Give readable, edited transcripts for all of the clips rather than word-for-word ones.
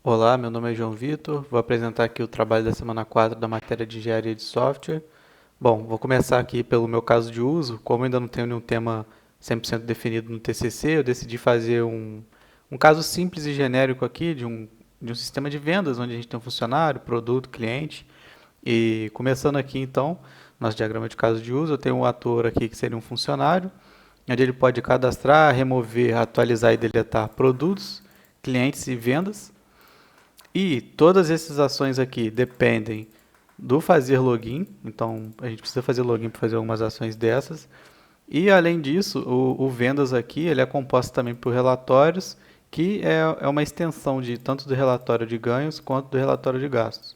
Olá, meu nome é João Vitor. Vou apresentar aqui o trabalho da semana 4 da matéria de engenharia de software. Bom, vou começar aqui pelo meu caso de uso. Como ainda não tenho nenhum tema 100% definido no TCC, eu decidi fazer um caso simples e genérico aqui de um sistema de vendas, onde a gente tem um funcionário, produto, cliente. E começando aqui então, nosso diagrama de caso de uso, eu tenho um ator aqui que seria um funcionário, onde ele pode cadastrar, remover, atualizar e deletar produtos, clientes e vendas. E todas essas ações aqui dependem do fazer login, então a gente precisa fazer login para fazer algumas ações dessas. E além disso, o vendas aqui ele é composto também por relatórios, que é uma extensão de tanto do relatório de ganhos quanto do relatório de gastos.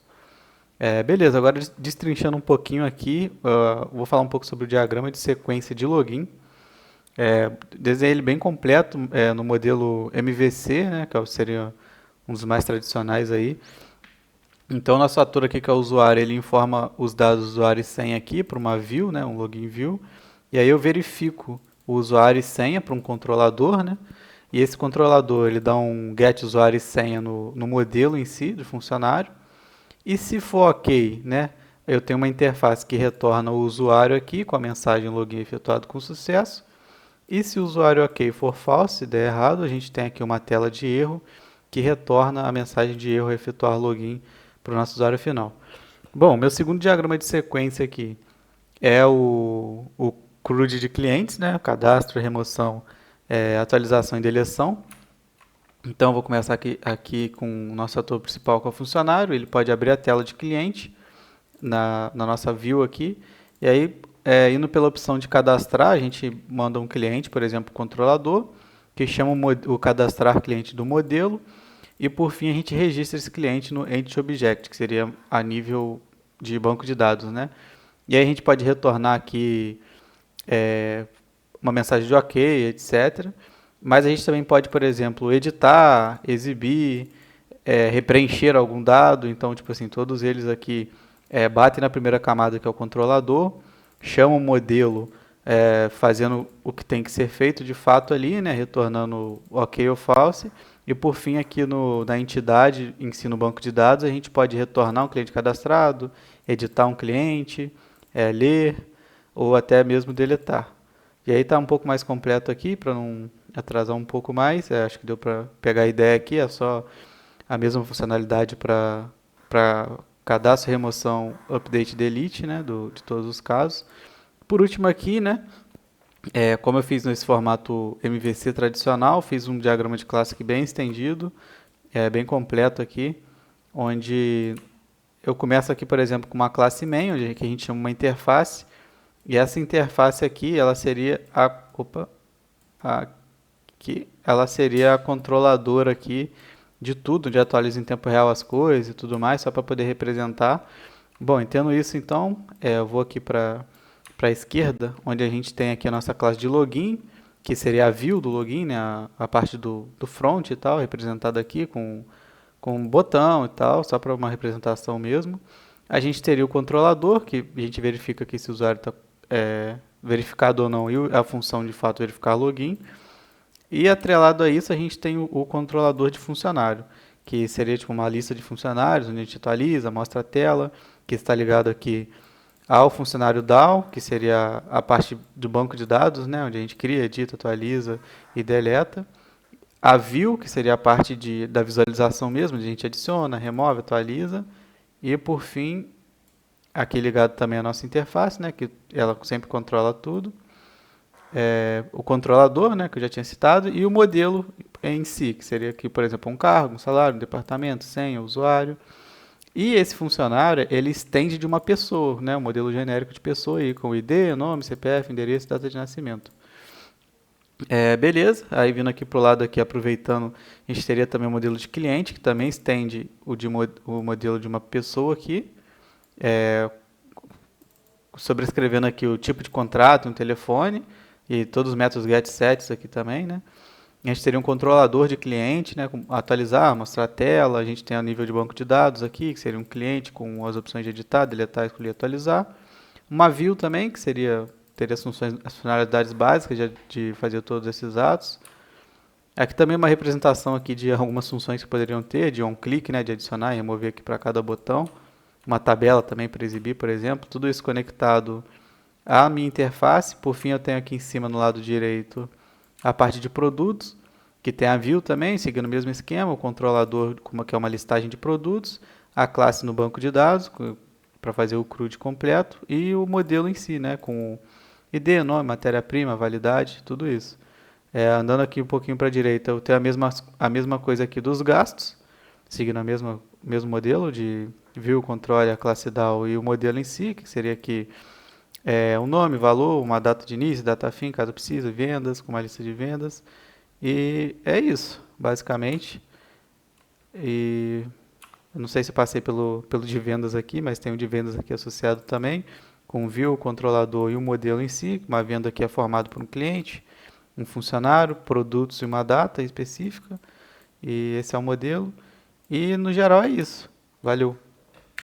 Beleza, agora destrinchando um pouquinho aqui, vou falar um pouco sobre o diagrama de sequência de login. Desenhei ele bem completo no modelo MVC, né, que seria um dos mais tradicionais aí. Então, nosso ator aqui, que é o usuário, ele informa os dados do usuário e senha aqui para uma view, né, um login view. E aí eu verifico o usuário e senha para um controlador, né? E esse controlador, ele dá um get usuário e senha no modelo em si, do funcionário. E se for ok, né, eu tenho uma interface que retorna o usuário aqui com a mensagem login efetuado com sucesso. E se o usuário ok for false, se der errado, a gente tem aqui uma tela de erro que retorna a mensagem de erro efetuar login para o nosso usuário final. Bom, meu segundo diagrama de sequência aqui é o CRUD de clientes, né? Cadastro, remoção, atualização e deleção. Então, vou começar aqui com o nosso ator principal, que é o funcionário. Ele pode abrir a tela de cliente na nossa view aqui. E aí, indo pela opção de cadastrar, a gente manda um cliente, por exemplo, controlador, que chama o cadastrar cliente do modelo. E por fim, a gente registra esse cliente no Entity Object, que seria a nível de banco de dados, né? E aí a gente pode retornar aqui é, uma mensagem de OK, etc. Mas a gente também pode, por exemplo, editar, exibir, repreencher algum dado. Então, tipo assim, todos eles aqui batem na primeira camada, que é o controlador, chamam o modelo fazendo o que tem que ser feito de fato ali, né, retornando OK ou false. E por fim, aqui na entidade em si, no banco de dados, a gente pode retornar um cliente cadastrado, editar um cliente, ler ou até mesmo deletar. E aí está um pouco mais completo aqui, para não atrasar um pouco mais. Acho que deu para pegar a ideia aqui, é só a mesma funcionalidade para cadastro, remoção, update e delete, né, de todos os casos. Por último aqui, né, como eu fiz nesse formato MVC tradicional, fiz um diagrama de classe aqui bem estendido, bem completo aqui, onde eu começo aqui, por exemplo, com uma classe main, onde a gente chama uma interface, e essa interface aqui, ela seria ela seria a controladora aqui de tudo, onde atualiza em tempo real as coisas e tudo mais, só para poder representar. Bom, entendo isso então, eu vou aqui para a esquerda, onde a gente tem aqui a nossa classe de login, que seria a view do login, né, a parte do front e tal, representada aqui com um botão e tal, só para uma representação mesmo. A gente teria o controlador, que a gente verifica aqui se o usuário está verificado ou não, e a função de fato verificar login. E atrelado a isso, a gente tem o controlador de funcionário, que seria tipo uma lista de funcionários, onde a gente atualiza, mostra a tela, que está ligado aqui ao funcionário DAO, que seria a parte do banco de dados, né, onde a gente cria, edita, atualiza e deleta. A view, que seria a parte da visualização mesmo, onde a gente adiciona, remove, atualiza. E por fim, aqui ligado também à nossa interface, né, que ela sempre controla tudo. O controlador, né, que eu já tinha citado, e o modelo em si, que seria aqui, por exemplo, um cargo, um salário, um departamento, senha, usuário. E esse funcionário, ele estende de uma pessoa, né, um modelo genérico de pessoa aí, com ID, nome, CPF, endereço e data de nascimento. Beleza, aí vindo aqui para o lado aqui, aproveitando, a gente teria também o modelo de cliente, que também estende o modelo de uma pessoa aqui, é, sobrescrevendo aqui o tipo de contrato, um telefone, e todos os métodos get sets aqui também, né? A gente teria um controlador de cliente, né, atualizar, mostrar a tela, a gente tem a nível de banco de dados aqui, que seria um cliente com as opções de editar, deletar, escolher, atualizar. Uma view também, que teria as funcionalidades básicas de fazer todos esses atos. Aqui também é uma representação aqui de algumas funções que poderiam ter, de on-click, né, de adicionar e remover aqui para cada botão. Uma tabela também para exibir, por exemplo. Tudo isso conectado à minha interface. Por fim, eu tenho aqui em cima, no lado direito, a parte de produtos, que tem a view também, seguindo o mesmo esquema, o controlador, que é uma listagem de produtos, a classe no banco de dados, para fazer o CRUD completo, e o modelo em si, né, com ID, nome, matéria-prima, validade, tudo isso. Andando aqui um pouquinho para a direita, eu tenho a mesma coisa aqui dos gastos, seguindo o mesmo modelo de view, controle, a classe DAO e o modelo em si, que seria aqui um nome, valor, uma data de início, data fim, caso precise, vendas, com uma lista de vendas. E é isso, basicamente. E eu não sei se passei pelo de vendas aqui, mas tem o de vendas aqui associado também, com o view, o controlador e o modelo em si. Uma venda aqui é formada por um cliente, um funcionário, produtos e uma data específica. E esse é o modelo. E no geral é isso. Valeu!